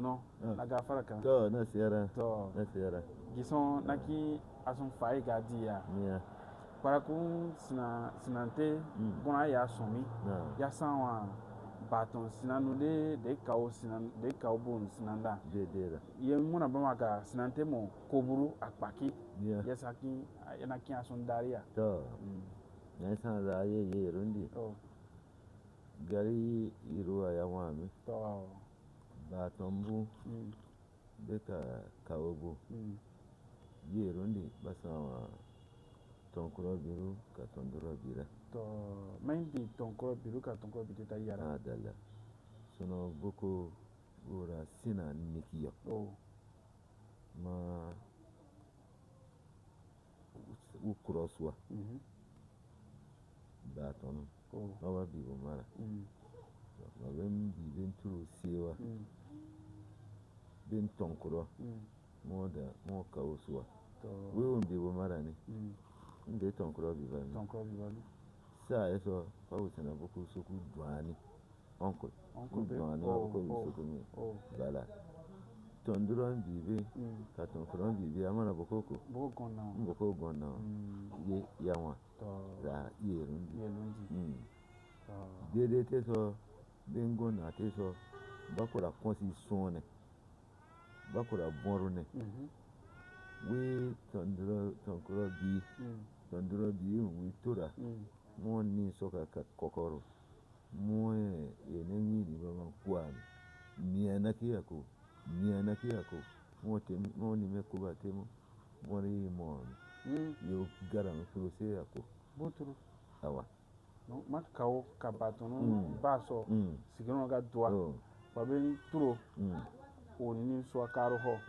suno na gafara kan to na siyara to na siyara gison naki asun fai ga dia yeah para kun sinante bona ya sumi ya sanwa baton sinanu de kawo bon sinanda de ye muna bama ga sinante mo koburu akpaki yeah ya saki yana kin asun daria to na san za ye rundi gari iruwa ya wami to baton bu beka kawo bu ye rundi basawa tonkuro biru ka tondoro bira to maindi tonkuro biru ka tonkuro bitita yara adala sono boko ora sina nikiyo ma ukuroswa baton baba bibo mara baba ben turu sewa ben tonkuro mo kawuswa wewe bibo mara ni nde tonkuro bibani sa eso pawusana boko soku dwani uncle dwani boko soku mi bala tonduron bibe ka tonkuron bibe amana boko gonna ye yawa za yerundi dede teso bengo na teso bakura konsi sone bakura borune we tonkuro bi we tura mo ni soka ka kokoro mo enenyi ni baba kwani miana kiyako mo ni me kuba temo mo ri mo yo garan so se yako boturu awa no makawo ka batonu baso sigino ga dua babe turo oni so akaro ho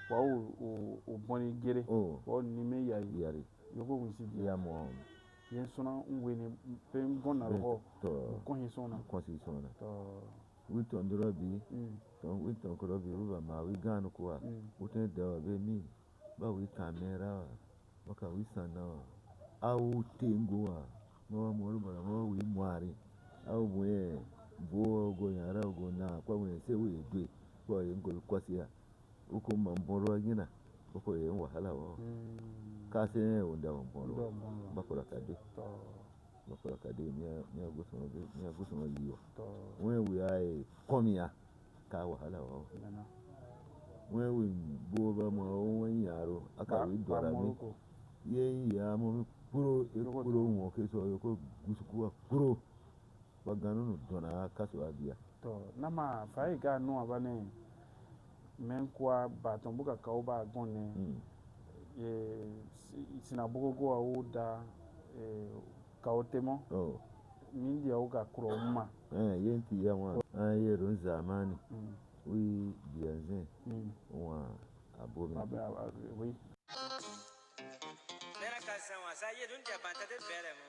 wa o boni gere o ni me yari yogo wisi ya mo yen sona ngweni pe ngona ho ko hisona to we tondoro bi we tonkoro bi ruba ma we ganu kwa uten da be mi ba we kamera baka we sana au tengoa no mo ruba mo we mwari au boye bo go yara go na kwa we se we dwe kwa ngol kwasia uko mamboro gina uko yen wahala wa kasi unda mboro bakura kade mi aguso yiyo we ai komia ka wahala wa we boba mo won yaro aka we dora mi ye ya mo kuro mo ke so ko gusuku kuro baganu no dona kaso abia to nama fai ga no abane men kwa baton buka kauba gonne sinabugo go awuda kaotemo mindi auga kuroma yenti ya wa yero zamani we bianze wa abomi oui Mera kasan wa sa yedun dia banta de bere mo